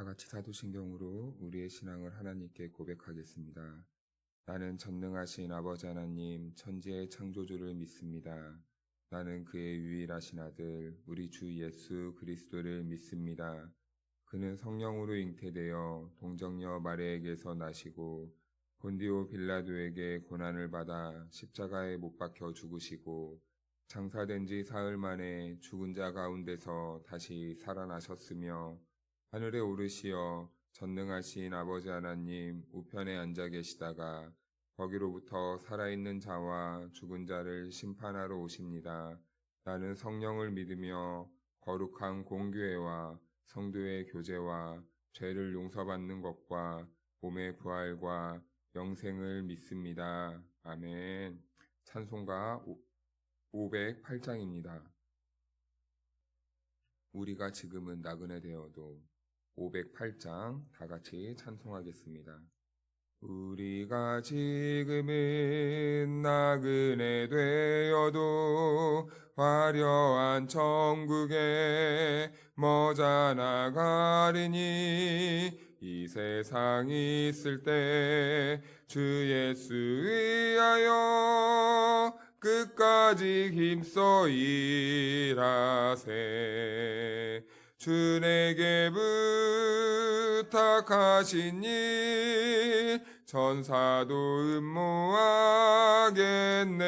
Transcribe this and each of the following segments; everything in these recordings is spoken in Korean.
다 같이 사도신경으로 우리의 신앙을 하나님께 고백하겠습니다. 나는 전능하신 아버지 하나님, 천지의 창조주를 믿습니다. 나는 그의 유일하신 아들, 우리 주 예수 그리스도를 믿습니다. 그는 성령으로 잉태되어 동정녀 마리아에게서 나시고 본디오 빌라도에게 고난을 받아 십자가에 못 박혀 죽으시고 장사된 지 사흘 만에 죽은 자 가운데서 다시 살아나셨으며 하늘에 오르시어 전능하신 아버지 하나님 우편에 앉아 계시다가 거기로부터 살아있는 자와 죽은 자를 심판하러 오십니다. 나는 성령을 믿으며 거룩한 공교회와 성도의 교제와 죄를 용서받는 것과 몸의 부활과 영생을 믿습니다. 아멘. 찬송가 508장입니다. 우리가 지금은 나그네 되어도 508장 다 같이 찬송하겠습니다. 우리가 지금은 나그네 되어도 화려한 천국에 머자 나가리니 이 세상 있을 때 주 예수 위하여 끝까지 힘써 일하세. 주 내게 부탁하신 일 천사도 음모하겠네.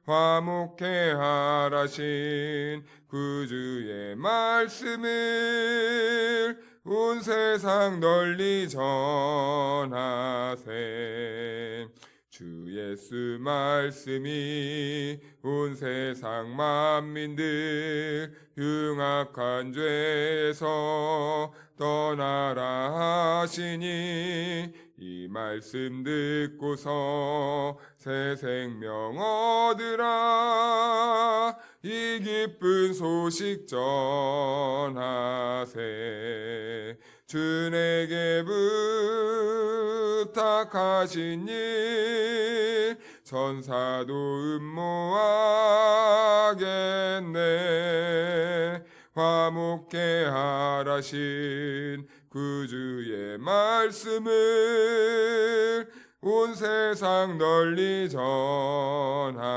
화목해 하라신 구주의 말씀을 온 세상 널리 전하세. 주 예수 말씀이 온 세상 만민들 흉악한 죄에서 떠나라 하시니 이 말씀 듣고서 새 생명 얻으라. 이 기쁜 소식 전하세. 주 내게 부탁하신 일 천사도 음모하겠네. 화목해 하라신 구주의 말씀을 온 세상 널리 전하세.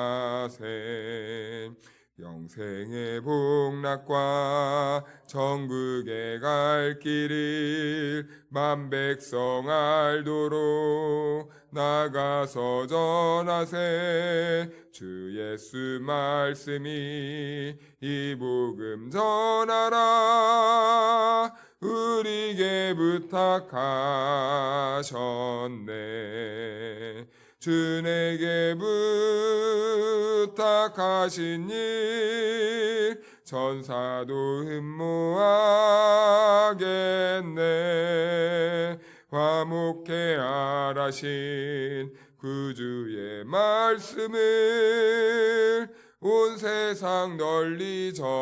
영생의 복락과 천국에 갈 길을 만 백성 알도록 나가서 전하세. 주 예수 말씀이 이 복음 전하라. 우리에게 부탁하셨네. 주 내게 부탁하신 일 천사도 음모하겠네. 화목해 하라신 구주의 말씀을 온 세상 널리 전하세.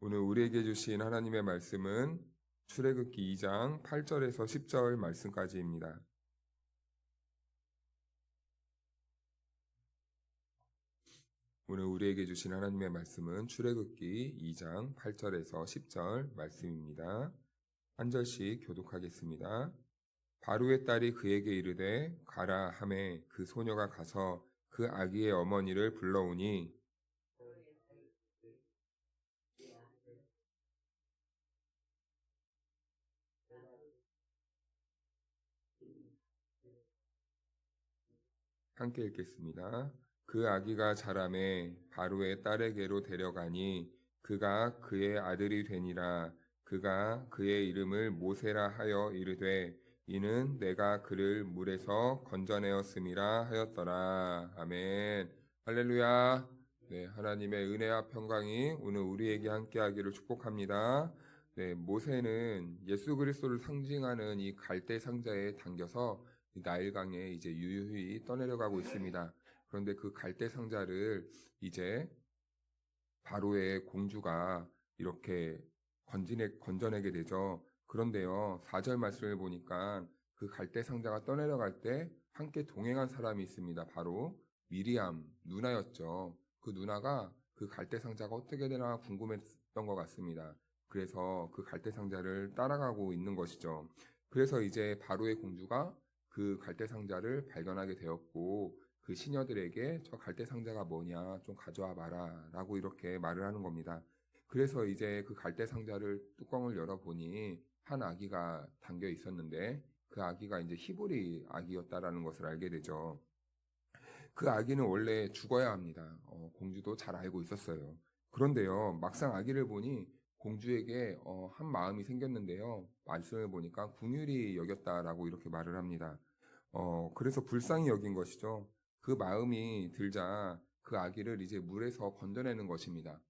오늘 우리에게 주신 하나님의 말씀은 출애굽기 2장 8절에서 10절 말씀까지입니다. 오늘 우리에게 주신 하나님의 말씀은 출애굽기 2장 8절에서 10절 말씀입니다. 한 절씩 교독하겠습니다. 바로의 딸이 그에게 이르되 가라 하매 그 소녀가 가서 그 아기의 어머니를 불러오니 함께 읽겠습니다. 그 아기가 자라매 바로의 딸에게로 데려가니 그가 그의 아들이 되니라. 그가 그의 이름을 모세라 하여 이르되 이는 내가 그를 물에서 건져내었음이라 하였더라. 아멘. 할렐루야. 네, 하나님의 은혜와 평강이 오늘 우리에게 함께하기를 축복합니다. 네, 모세는 예수 그리스도를 상징하는 이 갈대 상자에 담겨서 나일강에 이제 유유히 떠내려가고 있습니다. 그런데 그 갈대 상자를 이제 바로의 공주가 이렇게 건져내게 되죠. 그런데요, 4절 말씀을 보니까 그 갈대 상자가 떠내려갈 때 함께 동행한 사람이 있습니다. 바로 미리암 누나였죠. 그 누나가 그 갈대 상자가 어떻게 되나 궁금했던 것 같습니다. 그래서 그 갈대 상자를 따라가고 있는 것이죠. 그래서 이제 바로의 공주가 그 갈대 상자를 발견하게 되었고 그 시녀들에게 저 갈대 상자가 뭐냐 좀 가져와 봐라 라고 이렇게 말을 하는 겁니다. 그래서 이제 그 갈대 상자를 뚜껑을 열어보니 한 아기가 담겨 있었는데 그 아기가 이제 히브리 아기였다라는 것을 알게 되죠. 그 아기는 원래 죽어야 합니다. 공주도 잘 알고 있었어요. 그런데요, 막상 아기를 보니 공주에게 한 마음이 생겼는데요. 말씀을 보니까 궁휼히 여겼다라고 이렇게 말을 합니다. 그래서 불쌍히 여긴 것이죠. 그 마음이 들자 그 아기를 이제 물에서 건져내는 것입니다.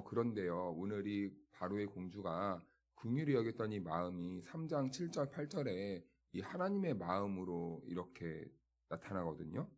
그런데요, 오늘 이 바로의 공주가 궁휼히 여겼던 이 마음이 3장 7절 8절에 이 하나님의 마음으로 이렇게 나타나거든요.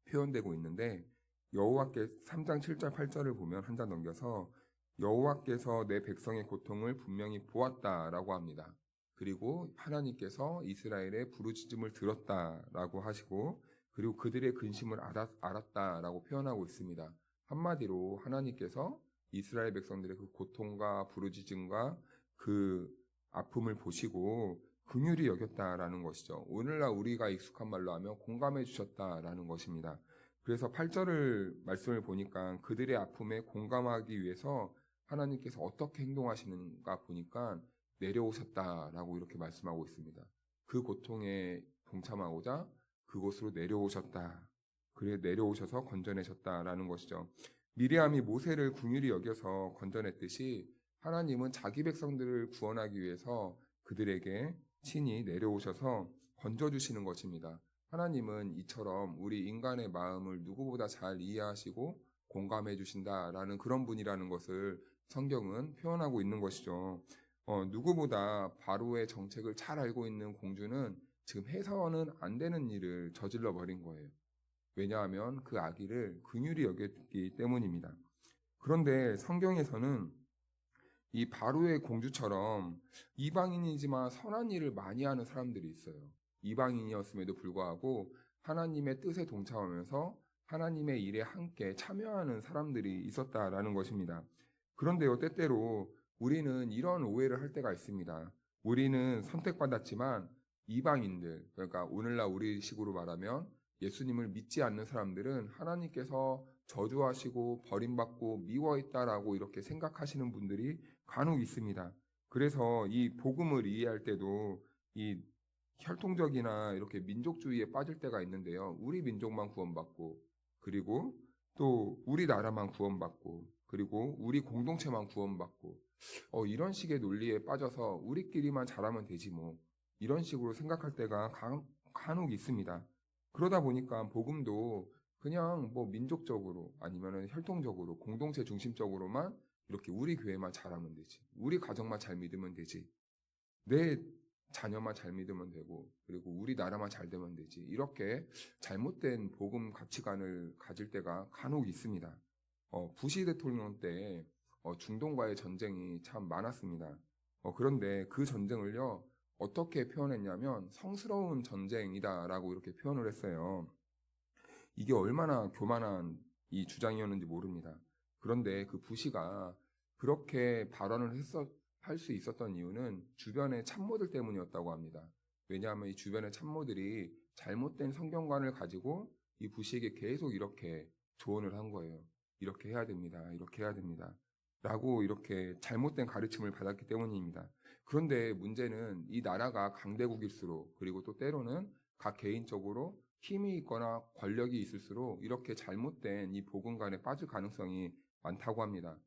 표현되고 있는데 여호와께 3장 7절 8절을 보면 한 장 넘겨서 여호와께서 내 백성의 고통을 분명히 보았다라고 합니다. 그리고 하나님께서 이스라엘의 부르짖음을 들었다라고 하시고 그리고 그들의 근심을 알았다라고 표현하고 있습니다. 한마디로 하나님께서 이스라엘 백성들의 그 고통과 부르짖음과 그 아픔을 보시고 긍휼히 여겼다라는 것이죠. 오늘날 우리가 익숙한 말로 하면 공감해 주셨다라는 것입니다. 그래서 8절을 말씀을 보니까 그들의 아픔에 공감하기 위해서 하나님께서 어떻게 행동하시는가 보니까 내려오셨다라고 이렇게 말씀하고 있습니다. 그 고통에 동참하고자 그곳으로 내려오셨다. 그래 내려오셔서 건져내셨다라는 것이죠. 미리암이 모세를 긍휼히 여겨서 건져냈듯이 하나님은 자기 백성들을 구원하기 위해서 그들에게 친히 내려오셔서 건져주시는 것입니다. 하나님은 이처럼 우리 인간의 마음을 누구보다 잘 이해하시고 공감해 주신다라는 그런 분이라는 것을 성경은 표현하고 있는 것이죠. 누구보다 바로의 정책을 잘 알고 있는 공주는 지금 해서는 안 되는 일을 저질러 버린 거예요. 왜냐하면 그 아기를 긍휼히 여겼기 때문입니다. 그런데 성경에서는 이 바로의 공주처럼 이방인이지만 선한 일을 많이 하는 사람들이 있어요. 이방인이었음에도 불구하고 하나님의 뜻에 동참하면서 하나님의 일에 함께 참여하는 사람들이 있었다라는 것입니다. 그런데요, 때때로 우리는 이런 오해를 할 때가 있습니다. 우리는 선택받았지만 이방인들, 그러니까 오늘날 우리식으로 말하면 예수님을 믿지 않는 사람들은 하나님께서 저주하시고 버림받고 미워했다라고 이렇게 생각하시는 분들이 간혹 있습니다. 그래서 이 복음을 이해할 때도 이 혈통적이나 이렇게 민족주의에 빠질 때가 있는데요. 우리 민족만 구원받고 그리고 또 우리나라만 구원받고 그리고 우리 공동체만 구원받고 이런 식의 논리에 빠져서 우리끼리만 잘하면 되지 뭐 이런 식으로 생각할 때가 간혹 있습니다. 그러다 보니까 복음도 그냥 뭐 민족적으로 아니면 혈통적으로 공동체 중심적으로만 이렇게 우리 교회만 잘하면 되지. 우리 가정만 잘 믿으면 되지. 내 자녀만 잘 믿으면 되고 그리고 우리나라만 잘 되면 되지. 이렇게 잘못된 복음 가치관을 가질 때가 간혹 있습니다. 부시 대통령 때 중동과의 전쟁이 참 많았습니다. 그런데 그 전쟁을요. 어떻게 표현했냐면 성스러운 전쟁이다라고 이렇게 표현을 했어요. 이게 얼마나 교만한 이 주장이었는지 모릅니다. 그런데 그 부시가 그렇게 발언을 할 수 있었던 이유는 주변의 참모들 때문이었다고 합니다. 왜냐하면 이 주변의 참모들이 잘못된 성경관을 가지고 이 부시에게 계속 이렇게 조언을 한 거예요. 이렇게 해야 됩니다. 이렇게 해야 됩니다. 라고 이렇게 잘못된 가르침을 받았기 때문입니다. 그런데 문제는 이 나라가 강대국일수록 그리고 또 때로는 각 개인적으로 힘이 있거나 권력이 있을수록 이렇게 잘못된 이 복음관에 빠질 가능성이 많다고 합니다.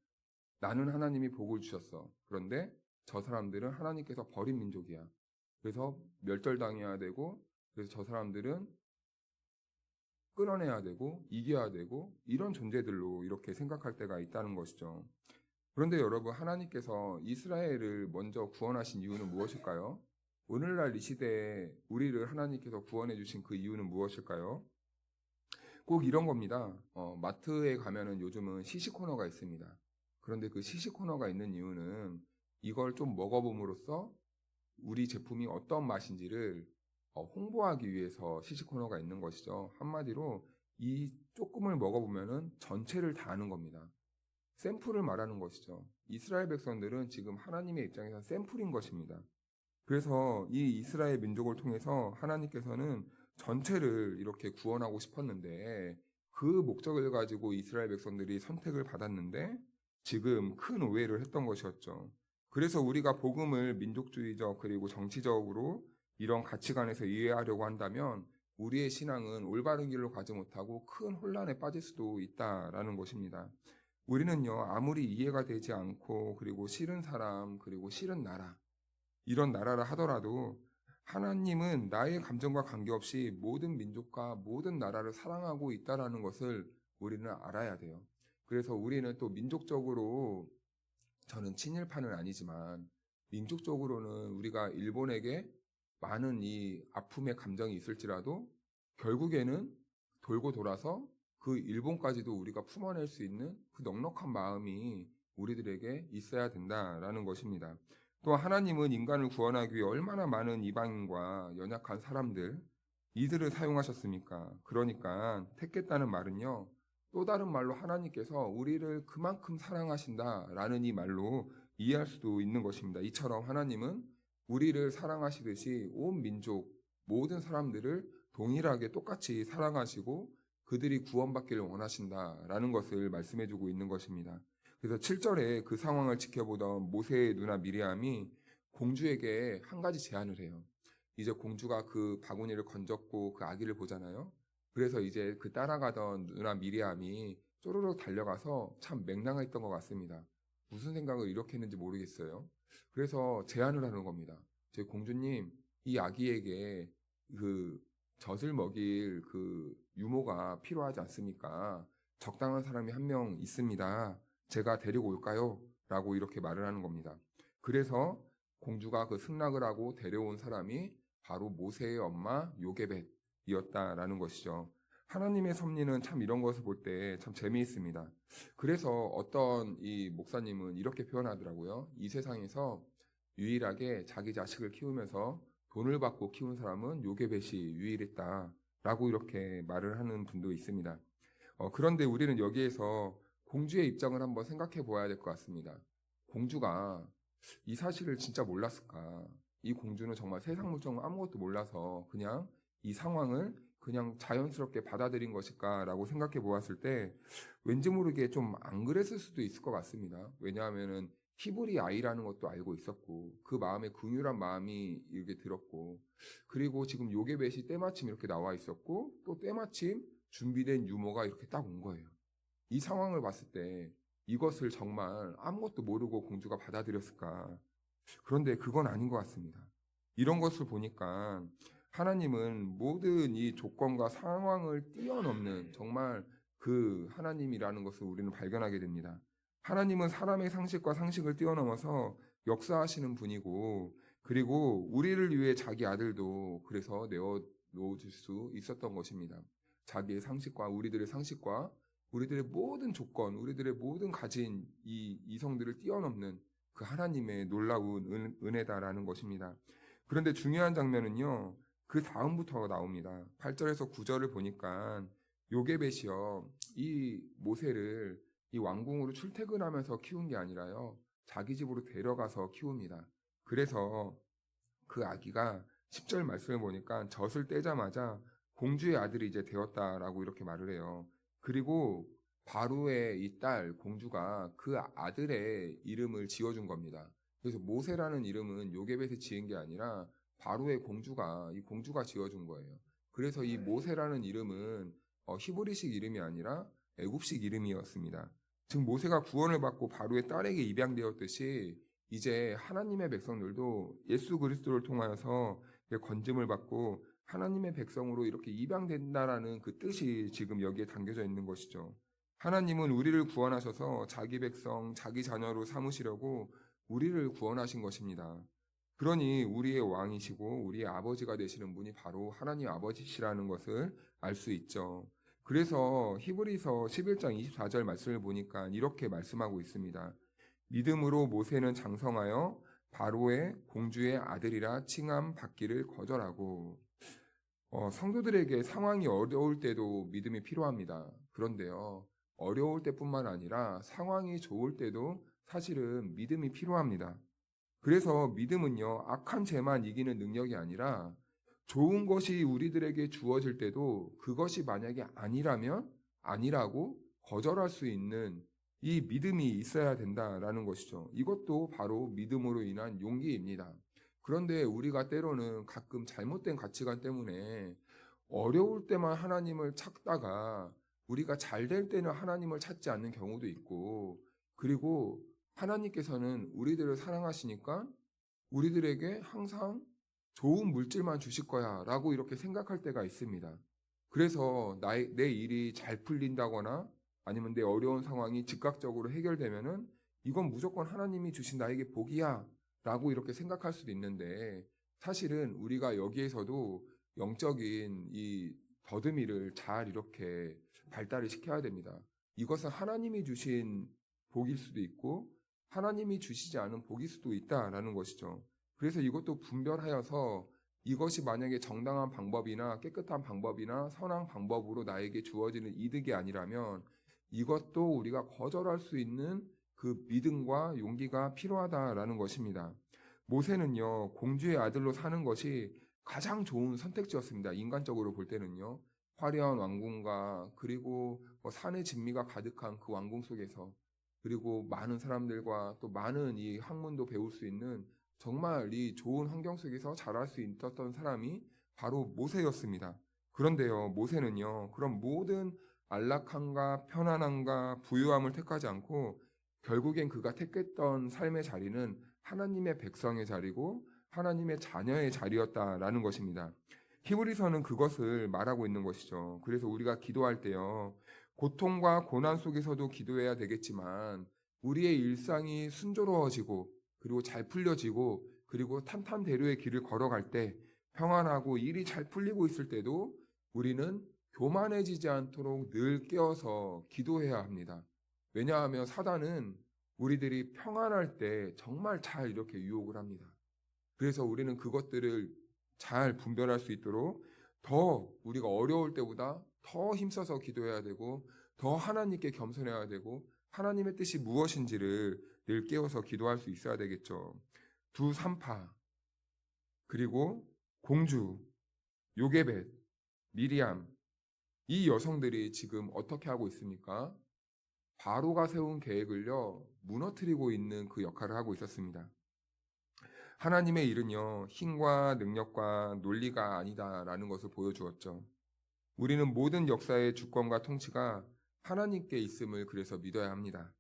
나는 하나님이 복을 주셨어. 그런데 저 사람들은 하나님께서 버린 민족이야. 그래서 멸절당해야 되고 그래서 저 사람들은 끊어내야 되고 이겨야 되고 이런 존재들로 이렇게 생각할 때가 있다는 것이죠. 그런데 여러분 하나님께서 이스라엘을 먼저 구원하신 이유는 무엇일까요? 오늘날 이 시대에 우리를 하나님께서 구원해 주신 그 이유는 무엇일까요? 꼭 이런 겁니다. 마트에 가면은 요즘은 시식 코너가 있습니다. 그런데 그 시식 코너가 있는 이유는 이걸 좀 먹어봄으로써 우리 제품이 어떤 맛인지를 홍보하기 위해서 시식 코너가 있는 것이죠. 한마디로 이 조금을 먹어보면은 전체를 다 아는 겁니다. 샘플을 말하는 것이죠. 이스라엘 백성들은 지금 하나님의 입장에서 샘플인 것입니다. 그래서 이 이스라엘 민족을 통해서 하나님께서는 전체를 이렇게 구원하고 싶었는데 그 목적을 가지고 이스라엘 백성들이 선택을 받았는데 지금 큰 오해를 했던 것이었죠. 그래서 우리가 복음을 민족주의적 그리고 정치적으로 이런 가치관에서 이해하려고 한다면 우리의 신앙은 올바른 길로 가지 못하고 큰 혼란에 빠질 수도 있다라는 것입니다. 우리는요, 아무리 이해가 되지 않고 그리고 싫은 사람 그리고 싫은 나라 이런 나라를 하더라도 하나님은 나의 감정과 관계없이 모든 민족과 모든 나라를 사랑하고 있다라는 것을 우리는 알아야 돼요. 그래서 우리는 또 민족적으로 저는 친일파는 아니지만 민족적으로는 우리가 일본에게 많은 이 아픔의 감정이 있을지라도 결국에는 돌고 돌아서 그 일본까지도 우리가 품어낼 수 있는 그 넉넉한 마음이 우리들에게 있어야 된다라는 것입니다. 또 하나님은 인간을 구원하기 위해 얼마나 많은 이방인과 연약한 사람들 이들을 사용하셨습니까? 그러니까 택했다는 말은요. 또 다른 말로 하나님께서 우리를 그만큼 사랑하신다라는 이 말로 이해할 수도 있는 것입니다. 이처럼 하나님은 우리를 사랑하시듯이 온 민족 모든 사람들을 동일하게 똑같이 사랑하시고 그들이 구원받기를 원하신다라는 것을 말씀해주고 있는 것입니다. 그래서 7절에 그 상황을 지켜보던 모세의 누나 미리암이 공주에게 한 가지 제안을 해요. 이제 공주가 그 바구니를 건졌고 그 아기를 보잖아요. 그래서 이제 그 따라가던 누나 미리암이 쪼르륵 달려가서 참 맹랑했던 것 같습니다. 무슨 생각을 이렇게 했는지 모르겠어요. 그래서 제안을 하는 겁니다. 제 공주님, 이 아기에게 그 젖을 먹일 그 유모가 필요하지 않습니까? 적당한 사람이 한 명 있습니다. 제가 데리고 올까요? 라고 이렇게 말을 하는 겁니다. 그래서 공주가 그 승낙을 하고 데려온 사람이 바로 모세의 엄마 요게벳이었다라는 것이죠. 하나님의 섭리는 참 이런 것을 볼 때 참 재미있습니다. 그래서 어떤 이 목사님은 이렇게 표현하더라고요. 이 세상에서 유일하게 자기 자식을 키우면서 돈을 받고 키운 사람은 요게벳이 유일했다라고 이렇게 말을 하는 분도 있습니다. 그런데 우리는 여기에서 공주의 입장을 한번 생각해 보아야 될 것 같습니다. 공주가 이 사실을 진짜 몰랐을까? 이 공주는 정말 세상 물정 아무것도 몰라서 그냥 이 상황을 그냥 자연스럽게 받아들인 것일까라고 생각해 보았을 때 왠지 모르게 좀 안 그랬을 수도 있을 것 같습니다. 왜냐하면은 히브리 아이라는 것도 알고 있었고 그 마음에 긍휼한 마음이 이렇게 들었고 그리고 지금 요게벳이 때마침 이렇게 나와 있었고 또 때마침 준비된 유모가 이렇게 딱 온 거예요. 이 상황을 봤을 때 이것을 정말 아무것도 모르고 공주가 받아들였을까? 그런데 그건 아닌 것 같습니다. 이런 것을 보니까 하나님은 모든 이 조건과 상황을 뛰어넘는 정말 그 하나님이라는 것을 우리는 발견하게 됩니다. 하나님은 사람의 상식과 상식을 뛰어넘어서 역사하시는 분이고 그리고 우리를 위해 자기 아들도 그래서 내어 놓으실 수 있었던 것입니다. 자기의 상식과 우리들의 상식과 우리들의 모든 조건, 우리들의 모든 가진 이 이성들을 뛰어넘는 그 하나님의 놀라운 은혜다라는 것입니다. 그런데 중요한 장면은요, 그 다음부터 나옵니다. 8절에서 9절을 보니까 요게벳이요, 이 모세를 이 왕궁으로 출퇴근하면서 키운 게 아니라요, 자기 집으로 데려가서 키웁니다. 그래서 그 아기가 10절 말씀을 보니까 젖을 떼자마자 공주의 아들이 이제 되었다라고 이렇게 말을 해요. 그리고 바로의 이 딸 공주가 그 아들의 이름을 지어준 겁니다. 그래서 모세라는 이름은 요게벳이 지은 게 아니라 바로의 공주가 이 공주가 지어준 거예요. 그래서 이 모세라는 이름은 히브리식 이름이 아니라 애굽식 이름이었습니다. 즉 모세가 구원을 받고 바로의 딸에게 입양되었듯이 이제 하나님의 백성들도 예수 그리스도를 통하여서 건짐을 받고 하나님의 백성으로 이렇게 입양된다라는 그 뜻이 지금 여기에 담겨져 있는 것이죠. 하나님은 우리를 구원하셔서 자기 백성, 자기 자녀로 삼으시려고 우리를 구원하신 것입니다. 그러니 우리의 왕이시고 우리의 아버지가 되시는 분이 바로 하나님 아버지시라는 것을 알 수 있죠. 그래서 히브리서 11장 24절 말씀을 보니까 이렇게 말씀하고 있습니다. 믿음으로 모세는 장성하여 바로의 공주의 아들이라 칭함 받기를 거절하고 성도들에게 상황이 어려울 때도 믿음이 필요합니다. 그런데요. 어려울 때뿐만 아니라 상황이 좋을 때도 사실은 믿음이 필요합니다. 그래서 믿음은요, 악한 죄만 이기는 능력이 아니라 좋은 것이 우리들에게 주어질 때도 그것이 만약에 아니라면 아니라고 거절할 수 있는 이 믿음이 있어야 된다라는 것이죠. 이것도 바로 믿음으로 인한 용기입니다. 그런데 우리가 때로는 가끔 잘못된 가치관 때문에 어려울 때만 하나님을 찾다가 우리가 잘 될 때는 하나님을 찾지 않는 경우도 있고, 그리고 하나님께서는 우리들을 사랑하시니까 우리들에게 항상 좋은 물질만 주실 거야 라고 이렇게 생각할 때가 있습니다. 그래서 내 일이 잘 풀린다거나 아니면 내 어려운 상황이 즉각적으로 해결되면은 이건 무조건 하나님이 주신 나에게 복이야 라고 이렇게 생각할 수도 있는데, 사실은 우리가 여기에서도 영적인 이 더듬이를 잘 이렇게 발달을 시켜야 됩니다. 이것은 하나님이 주신 복일 수도 있고 하나님이 주시지 않은 복일 수도 있다라는 것이죠. 그래서 이것도 분별하여서 이것이 만약에 정당한 방법이나 깨끗한 방법이나 선한 방법으로 나에게 주어지는 이득이 아니라면 이것도 우리가 거절할 수 있는 그 믿음과 용기가 필요하다라는 것입니다. 모세는요, 공주의 아들로 사는 것이 가장 좋은 선택지였습니다. 인간적으로 볼 때는요. 화려한 왕궁과 그리고 산의 진미가 가득한 그 왕궁 속에서, 그리고 많은 사람들과 또 많은 이 학문도 배울 수 있는 정말 이 좋은 환경 속에서 자랄 수 있었던 사람이 바로 모세였습니다. 그런데요, 모세는요, 그런 모든 안락함과 편안함과 부유함을 택하지 않고 결국엔 그가 택했던 삶의 자리는 하나님의 백성의 자리고 하나님의 자녀의 자리였다라는 것입니다. 히브리서는 그것을 말하고 있는 것이죠. 그래서 우리가 기도할 때요, 고통과 고난 속에서도 기도해야 되겠지만 우리의 일상이 순조로워지고 그리고 잘 풀려지고 그리고 탄탄대로의 길을 걸어갈 때 평안하고 일이 잘 풀리고 있을 때도 우리는 교만해지지 않도록 늘 깨어서 기도해야 합니다. 왜냐하면 사단은 우리들이 평안할 때 정말 잘 이렇게 유혹을 합니다. 그래서 우리는 그것들을 잘 분별할 수 있도록 더 우리가 어려울 때보다 더 힘써서 기도해야 되고 더 하나님께 겸손해야 되고 하나님의 뜻이 무엇인지를 늘 깨워서 기도할 수 있어야 되겠죠. 두 산파, 그리고 공주, 요게벳, 미리암, 이 여성들이 지금 어떻게 하고 있습니까? 바로가 세운 계획을요, 무너뜨리고 있는 그 역할을 하고 있었습니다. 하나님의 일은요, 힘과 능력과 논리가 아니다라는 것을 보여주었죠. 우리는 모든 역사의 주권과 통치가 하나님께 있음을 그래서 믿어야 합니다.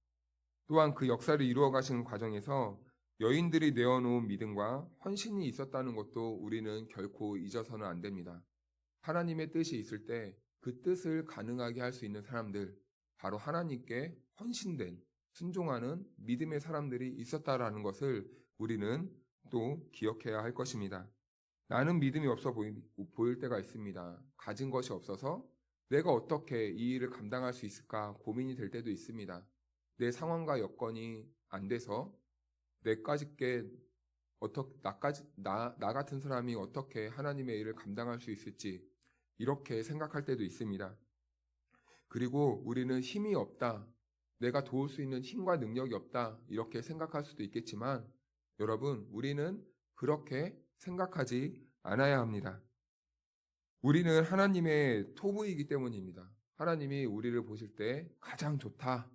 또한 그 역사를 이루어 가시는 과정에서 여인들이 내어놓은 믿음과 헌신이 있었다는 것도 우리는 결코 잊어서는 안 됩니다. 하나님의 뜻이 있을 때 그 뜻을 가능하게 할 수 있는 사람들, 바로 하나님께 헌신된, 순종하는 믿음의 사람들이 있었다라는 것을 우리는 또 기억해야 할 것입니다. 나는 믿음이 없어 보일 때가 있습니다. 가진 것이 없어서 내가 어떻게 이 일을 감당할 수 있을까 고민이 될 때도 있습니다. 내 상황과 여건이 안 돼서 나 같은 사람이 어떻게 하나님의 일을 감당할 수 있을지 이렇게 생각할 때도 있습니다. 그리고 우리는 힘이 없다, 내가 도울 수 있는 힘과 능력이 없다 이렇게 생각할 수도 있겠지만 여러분, 우리는 그렇게 생각하지 않아야 합니다. 우리는 하나님의 토부이기 때문입니다. 하나님이 우리를 보실 때 가장 좋다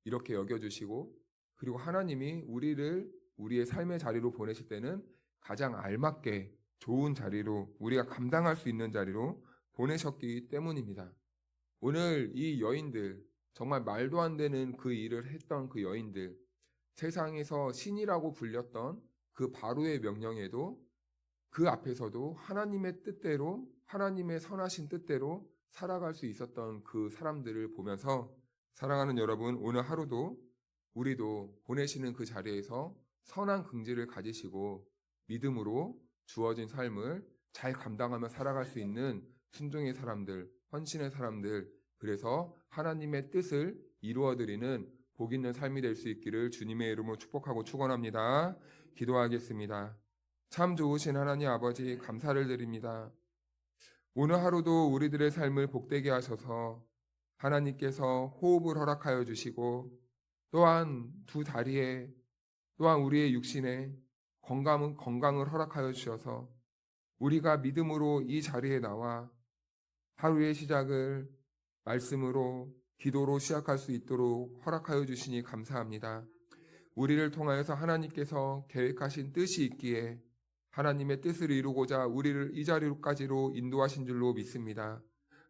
이렇게 여겨주시고, 그리고 하나님이 우리를 우리의 삶의 자리로 보내실 때는 가장 알맞게 좋은 자리로, 우리가 감당할 수 있는 자리로 보내셨기 때문입니다. 오늘 이 여인들, 정말 말도 안 되는 그 일을 했던 그 여인들, 세상에서 신이라고 불렸던 그 바로의 명령에도 그 앞에서도 하나님의 뜻대로, 하나님의 선하신 뜻대로 살아갈 수 있었던 그 사람들을 보면서, 사랑하는 여러분, 오늘 하루도 우리도 보내시는 그 자리에서 선한 긍지를 가지시고 믿음으로 주어진 삶을 잘 감당하며 살아갈 수 있는 순종의 사람들, 헌신의 사람들, 그래서 하나님의 뜻을 이루어드리는 복 있는 삶이 될 수 있기를 주님의 이름으로 축복하고 축원합니다. 기도하겠습니다. 참 좋으신 하나님 아버지, 감사를 드립니다. 오늘 하루도 우리들의 삶을 복되게 하셔서 하나님께서 호흡을 허락하여 주시고 또한 두 다리에 또한 우리의 육신에 건강을 허락하여 주셔서 우리가 믿음으로 이 자리에 나와 하루의 시작을 말씀으로 기도로 시작할 수 있도록 허락하여 주시니 감사합니다. 우리를 통하여서 하나님께서 계획하신 뜻이 있기에 하나님의 뜻을 이루고자 우리를 이 자리로까지로 인도하신 줄로 믿습니다.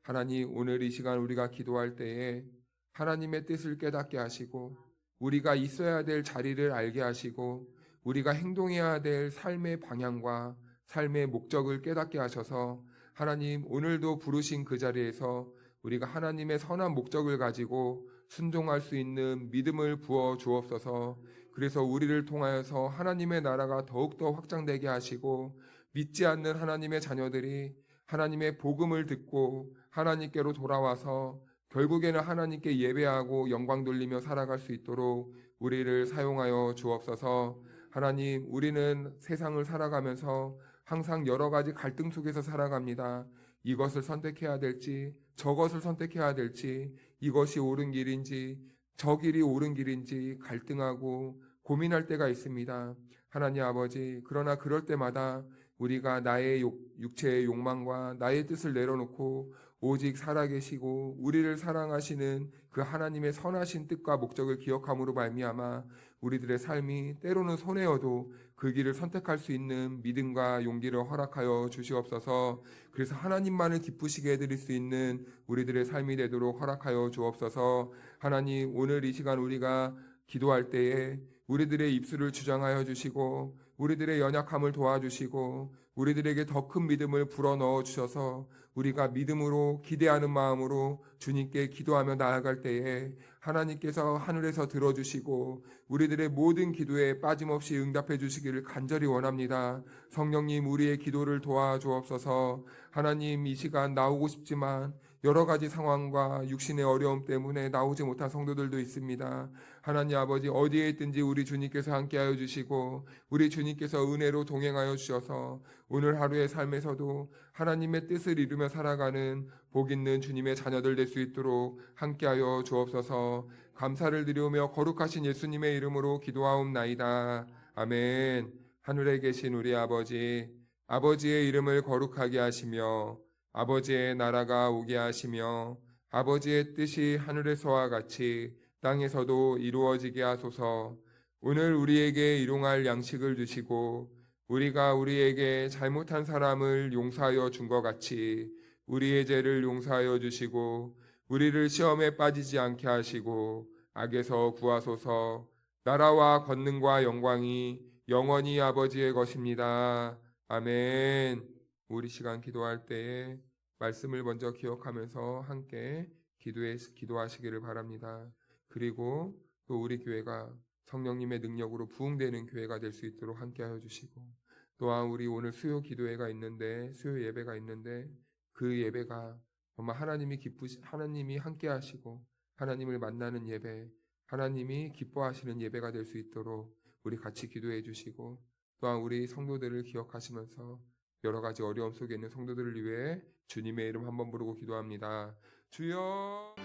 하나님, 오늘 이 시간 우리가 기도할 때에 하나님의 뜻을 깨닫게 하시고 우리가 있어야 될 자리를 알게 하시고 우리가 행동해야 될 삶의 방향과 삶의 목적을 깨닫게 하셔서 하나님, 오늘도 부르신 그 자리에서 우리가 하나님의 선한 목적을 가지고 순종할 수 있는 믿음을 부어 주옵소서. 그래서 우리를 통하여서 하나님의 나라가 더욱더 확장되게 하시고 믿지 않는 하나님의 자녀들이 하나님의 복음을 듣고 하나님께로 돌아와서 결국에는 하나님께 예배하고 영광 돌리며 살아갈 수 있도록 우리를 사용하여 주옵소서. 하나님, 우리는 세상을 살아가면서 항상 여러 가지 갈등 속에서 살아갑니다. 이것을 선택해야 될지 저것을 선택해야 될지 이것이 옳은 길인지 저 길이 옳은 길인지 갈등하고 고민할 때가 있습니다. 하나님 아버지, 그러나 그럴 때마다 우리가 나의 육체의 욕망과 나의 뜻을 내려놓고 오직 살아계시고 우리를 사랑하시는 그 하나님의 선하신 뜻과 목적을 기억함으로 말미암아 우리들의 삶이 때로는 손해여도 그 길을 선택할 수 있는 믿음과 용기를 허락하여 주시옵소서. 그래서 하나님만을 기쁘시게 해드릴 수 있는 우리들의 삶이 되도록 허락하여 주옵소서. 하나님, 오늘 이 시간 우리가 기도할 때에 우리들의 입술을 주장하여 주시고 우리들의 연약함을 도와주시고 우리들에게 더 큰 믿음을 불어넣어 주셔서 우리가 믿음으로 기대하는 마음으로 주님께 기도하며 나아갈 때에 하나님께서 하늘에서 들어주시고 우리들의 모든 기도에 빠짐없이 응답해 주시기를 간절히 원합니다. 성령님, 우리의 기도를 도와주옵소서. 하나님, 이 시간 나오고 싶지만 여러 가지 상황과 육신의 어려움 때문에 나오지 못한 성도들도 있습니다. 하나님 아버지, 어디에 있든지 우리 주님께서 함께하여 주시고 우리 주님께서 은혜로 동행하여 주셔서 오늘 하루의 삶에서도 하나님의 뜻을 이루며 살아가는 복 있는 주님의 자녀들 될 수 있도록 함께하여 주옵소서. 감사를 드리오며 거룩하신 예수님의 이름으로 기도하옵나이다. 아멘. 하늘에 계신 우리 아버지, 아버지의 이름을 거룩하게 하시며 아버지의 나라가 오게 하시며 아버지의 뜻이 하늘에서와 같이 땅에서도 이루어지게 하소서. 오늘 우리에게 일용할 양식을 주시고 우리가 우리에게 잘못한 사람을 용서하여 준 것 같이 우리의 죄를 용서하여 주시고 우리를 시험에 빠지지 않게 하시고 악에서 구하소서. 나라와 권능과 영광이 영원히 아버지의 것입니다. 아멘. 우리 시간 기도할 때에 말씀을 먼저 기억하면서 함께 기도하시기를 바랍니다. 그리고 또 우리 교회가 성령님의 능력으로 부흥되는 교회가 될 수 있도록 함께하여 주시고 또한 우리 오늘 수요 기도회가 있는데 수요 예배가 있는데 그 예배가 정말 하나님이 함께하시고 하나님을 만나는 예배, 하나님이 기뻐하시는 예배가 될 수 있도록 우리 같이 기도해 주시고 또한 우리 성도들을 기억하시면서 여러 가지 어려움 속에 있는 성도들을 위해 주님의 이름 한번 부르고 기도합니다. 주여.